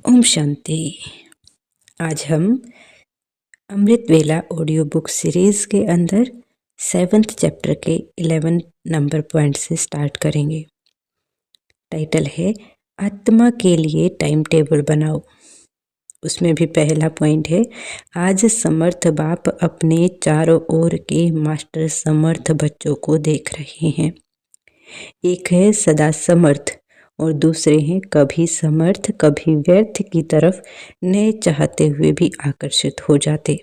ओम शांति। आज हम अमृत वेला ऑडियो बुक सीरीज के अंदर 7th चैप्टर के 11 नंबर पॉइंट से स्टार्ट करेंगे। टाइटल है आत्मा के लिए टाइम टेबल बनाओ। उसमें भी पहला पॉइंट है, आज समर्थ बाप अपने चारों ओर के मास्टर समर्थ बच्चों को देख रहे हैं। एक है सदा समर्थ और दूसरे हैं कभी समर्थ कभी व्यर्थ की तरफ न चाहते हुए भी आकर्षित हो जाते।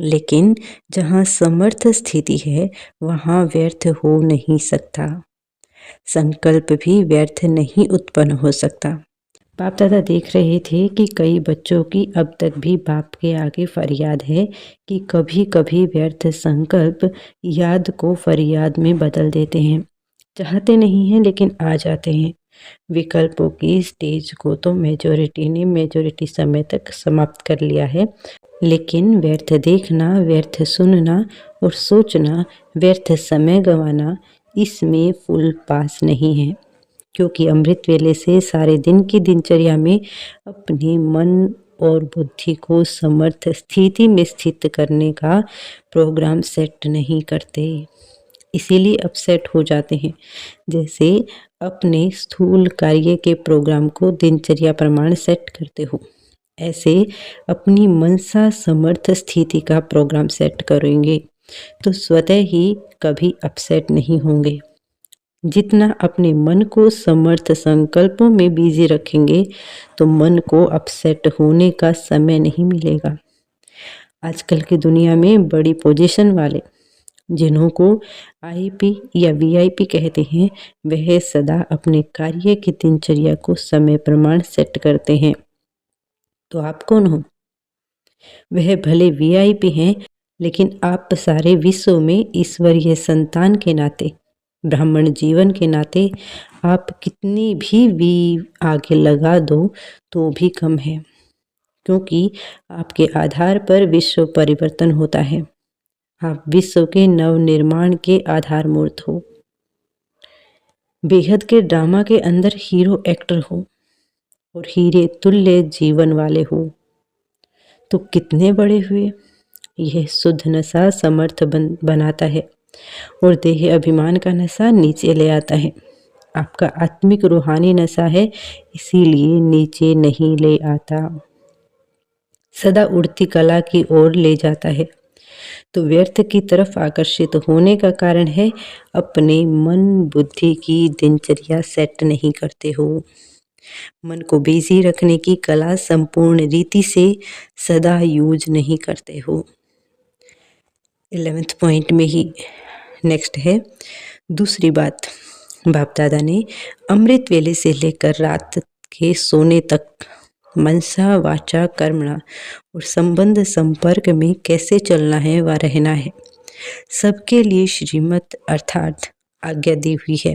लेकिन जहाँ समर्थ स्थिति है वहाँ व्यर्थ हो नहीं सकता, संकल्प भी व्यर्थ नहीं उत्पन्न हो सकता। बाप दादा देख रहे थे कि कई बच्चों की अब तक भी बाप के आगे फरियाद है कि कभी कभी व्यर्थ संकल्प याद को फरियाद में बदल देते हैं। चाहते नहीं हैं लेकिन आ जाते हैं। विकल्पों की स्टेज को तो मेजॉरिटी समय तक समाप्त कर लिया है, लेकिन व्यर्थ देखना, व्यर्थ सुनना और सोचना, व्यर्थ समय गंवाना, इसमें फुल पास नहीं है। क्योंकि अमृत वेले से सारे दिन की दिनचर्या में अपने मन और बुद्धि को समर्थ स्थिति में स्थित करने का प्रोग्राम सेट नहीं करते, इसीलिए अपसेट हो जाते हैं। जैसे अपने स्थूल कार्य के प्रोग्राम को दिनचर्या प्रमाण सेट करते हो, ऐसे अपनी मनसा समर्थ स्थिति का प्रोग्राम सेट करेंगे तो स्वतः ही कभी अपसेट नहीं होंगे। जितना अपने मन को समर्थ संकल्पों में बिजी रखेंगे तो मन को अपसेट होने का समय नहीं मिलेगा। आजकल की दुनिया में बड़ी पोजीशन वाले, जिन्हों को आईपी या वीआईपी कहते हैं, वह सदा अपने कार्य की दिनचर्या को समय प्रमाण सेट करते हैं। तो आप कौन हो? वह भले वीआईपी हैं, लेकिन आप सारे विश्व में ईश्वरीय संतान के नाते, ब्राह्मण जीवन के नाते आप कितनी भी आगे लगा दो तो भी कम है, क्योंकि आपके आधार पर विश्व परिवर्तन होता है। आप विश्व के नव निर्माण के आधार मूर्त हो, बेहद के ड्रामा के अंदर हीरो एक्टर हो और हीरे तुल्य जीवन वाले हो। तो कितने बड़े हुए। यह शुद्ध नशा समर्थ बनाता है और देह अभिमान का नशा नीचे ले आता है। आपका आत्मिक रूहानी नशा है, इसीलिए नीचे नहीं ले आता, सदा उड़ती कला की ओर ले जाता है। तो व्यर्थ की तरफ आकर्षित होने का कारण है अपने मन बुद्धि की दिनचर्या सेट नहीं करते हो। मन को बिजी रखने की कला संपूर्ण रीति से सदा यूज नहीं करते हो। 11th पॉइंट में ही नेक्स्ट है दूसरी बात, बाप दादा ने अमृत वेले से लेकर रात के सोने तक मनसा वाचा कर्मणा और संबंध संपर्क में कैसे चलना है व रहना है, सबके लिए श्रीमत अर्थात आज्ञा दी हुई है।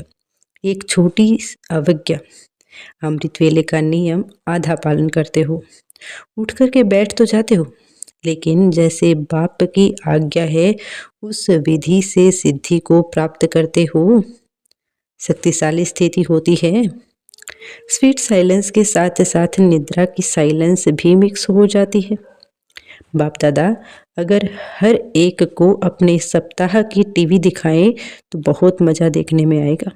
एक छोटी अवज्ञा, अमृत वेले का नियम आधा पालन करते हो, उठ करके बैठ तो जाते हो, लेकिन जैसे बाप की आज्ञा है उस विधि से सिद्धि को प्राप्त करते हो, शक्तिशाली स्थिति होती है। स्वीट साइलेंस के साथ साथ निद्रा की साइलेंस भी मिक्स हो जाती है। बाप दादा अगर हर एक को अपने सप्ताह की टीवी दिखाएं तो बहुत मजा देखने में आएगा।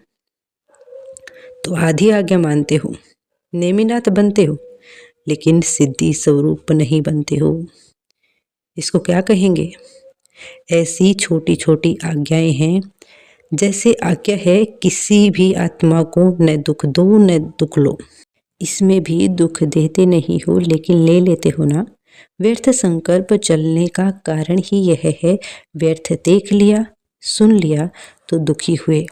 तो आधी आज्ञा मानते हो, नेमिनाथ बनते हो, लेकिन सिद्धि स्वरूप नहीं बनते हो। इसको क्या कहेंगे? ऐसी छोटी छोटी आज्ञाएं हैं, जैसे आज्ञा है किसी भी आत्मा को न दुख दो न दुख लो। इसमें भी दुख देते नहीं हो लेकिन ले लेते हो ना। व्यर्थ संकल्प चलने का कारण ही यह है, व्यर्थ देख लिया सुन लिया तो दुखी हुए,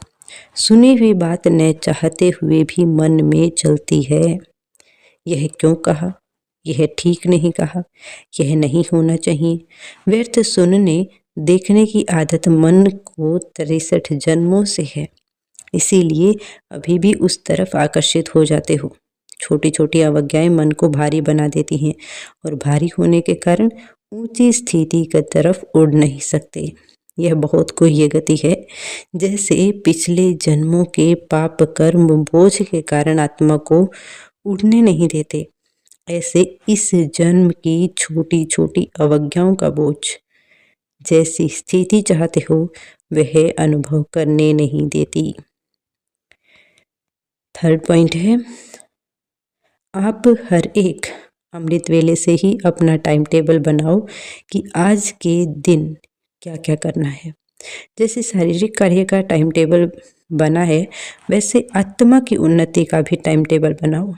सुनी हुई बात न चाहते हुए भी मन में चलती है। यह क्यों कहा, यह ठीक नहीं कहा, यह नहीं होना चाहिए। व्यर्थ सुनने देखने की आदत मन को 63 जन्मों से है, इसीलिए अभी भी उस तरफ आकर्षित हो जाते हो। छोटी छोटी अवज्ञाएं मन को भारी बना देती हैं और भारी होने के कारण ऊंची स्थिति की तरफ उड़ नहीं सकते। यह बहुत कोई गति है, जैसे पिछले जन्मों के पाप कर्म बोझ के कारण आत्मा को उड़ने नहीं देते। ऐसे इस जन्म की छोटी छोटी अवज्ञाओं का बोझ जैसी स्थिति चाहते हो वह अनुभव करने नहीं देती। थर्ड पॉइंट है, आप हर एक अमृत वेले से ही अपना टाइम टेबल बनाओ कि आज के दिन क्या क्या करना है। जैसे शारीरिक कार्य का टाइम टेबल बना है वैसे आत्मा की उन्नति का भी टाइम टेबल बनाओ।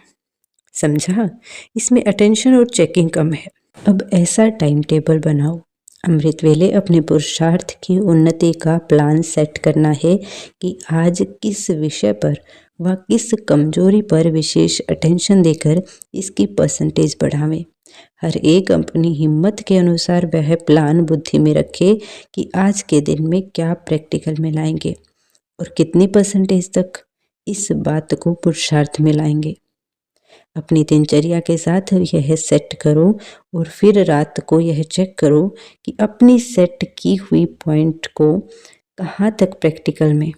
समझा? इसमें अटेंशन और चेकिंग कम है। अब ऐसा टाइम टेबल बनाओ, अमृत वेले अपने पुरुषार्थ की उन्नति का प्लान सेट करना है कि आज किस विषय पर व किस कमजोरी पर विशेष अटेंशन देकर इसकी परसेंटेज बढ़ावें। हर एक अपनी हिम्मत के अनुसार वह प्लान बुद्धि में रखे कि आज के दिन में क्या प्रैक्टिकल में लाएंगे और कितनी परसेंटेज तक इस बात को पुरुषार्थ में लाएंगे। अपनी दिनचर्या के साथ यह सेट करो और फिर रात को यह चेक करो कि अपनी सेट की हुई पॉइंट को कहाँ तक प्रैक्टिकल में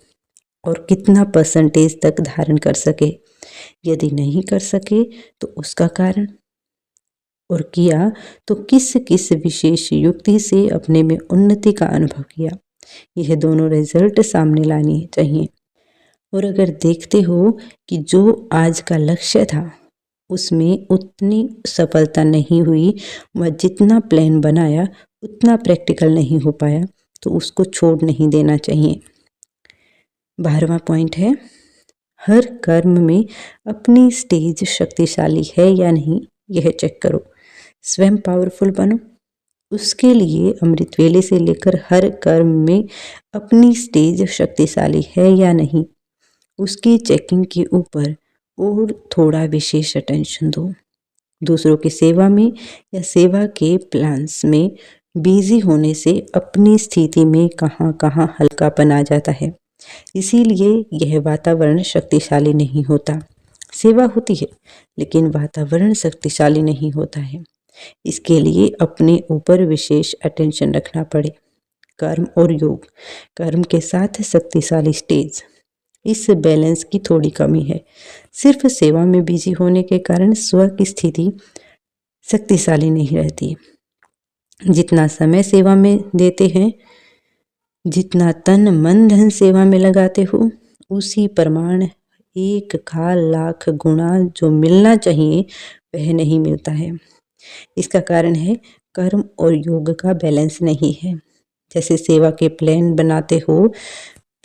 और कितना परसेंटेज तक धारण कर सके। यदि नहीं कर सके तो उसका कारण, और किया तो किस किस विशेष युक्ति से अपने में उन्नति का अनुभव किया। यह दोनों रिजल्ट सामने लानी चाहिए। और अगर देखते हो कि जो आज का लक्ष्य था उसमें उतनी सफलता नहीं हुई व जितना प्लान बनाया उतना प्रैक्टिकल नहीं हो पाया तो उसको छोड़ नहीं देना चाहिए। 12वां पॉइंट है, हर कर्म में अपनी स्टेज शक्तिशाली है या नहीं यह चेक करो। स्वयं पावरफुल बनो। उसके लिए अमृत वेले से लेकर हर कर्म में अपनी स्टेज शक्तिशाली है या नहीं उसकी चेकिंग के ऊपर और थोड़ा विशेष अटेंशन दो। दूसरों की सेवा में या सेवा के प्लान्स में बिजी होने से अपनी स्थिति में कहाँ कहाँ हल्कापन आ जाता है, इसीलिए यह वातावरण शक्तिशाली नहीं होता। सेवा होती है लेकिन वातावरण शक्तिशाली नहीं होता है। इसके लिए अपने ऊपर विशेष अटेंशन रखना पड़े। कर्म और योग, कर्म के साथ शक्तिशाली स्टेज, इस बैलेंस की थोड़ी कमी है। सिर्फ सेवा में बिजी होने के कारण स्व की स्थिति शक्तिशाली नहीं रहती। जितना समय सेवा में देते हैं, जितना तन मन धन सेवा में लगाते हो, उसी प्रमाण 1,00,000 गुना जो मिलना चाहिए वह नहीं मिलता है। इसका कारण है कर्म और योग का बैलेंस नहीं है। जैसे सेवा के प्लान बनाते हो,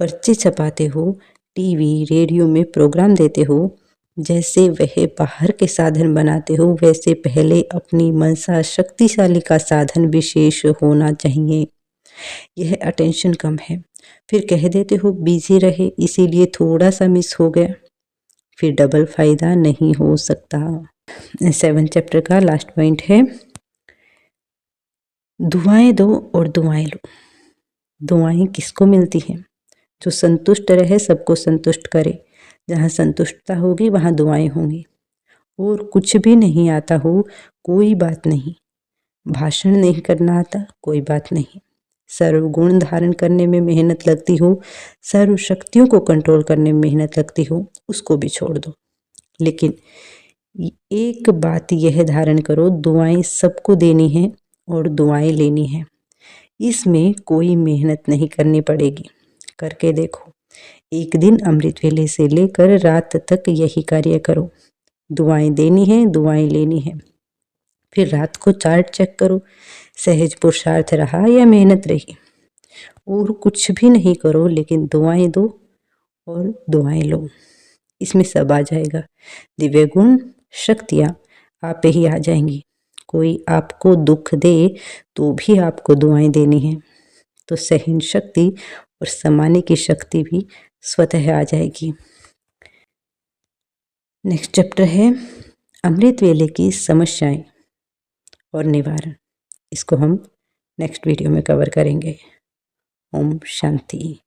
पर्चे छपाते हो, टीवी रेडियो में प्रोग्राम देते हो, जैसे वह बाहर के साधन बनाते हो वैसे पहले अपनी मनसा शक्तिशाली का साधन विशेष होना चाहिए। यह अटेंशन कम है, फिर कह देते हो बिजी रहे इसीलिए थोड़ा सा मिस हो गया, फिर डबल फायदा नहीं हो सकता। 7 चैप्टर का लास्ट पॉइंट है, दुआएं दो और दुआएं लो। दुआएं किसको मिलती हैं? जो संतुष्ट रहे, सबको संतुष्ट करे। जहाँ संतुष्टता होगी वहाँ दुआएं होंगी। और कुछ भी नहीं आता हो कोई बात नहीं, भाषण नहीं करना आता कोई बात नहीं, सर्वगुण धारण करने में मेहनत लगती हो, सर्व शक्तियों को कंट्रोल करने में मेहनत लगती हो, उसको भी छोड़ दो। लेकिन एक बात यह धारण करो, दुआएं सबको देनी है और दुआएं लेनी है। इसमें कोई मेहनत नहीं करनी पड़ेगी। करके देखो। एक दिन अमृत वेले से लेकर रात तक यही कार्य करो। दुआएं देनी है, दुआएं लेनी है। फिर रात को चार्ट चेक करो, सहज पुरुषार्थ रहा या मेहनत रही। और कुछ भी नहीं करो लेकिन दुआएं दो और दुआएं लो, इसमें सब आ जाएगा। दिव्य गुण शक्तियाँ आप ही आ जाएंगी। कोई आपको दुख दे तो भी आपको दुआएं देनी है, तो सहन शक्ति और समाने की शक्ति भी स्वतः आ जाएगी। नेक्स्ट चैप्टर है अमृत वेले की समस्याएं और निवारण। इसको हम नेक्स्ट वीडियो में कवर करेंगे। ओम शांति।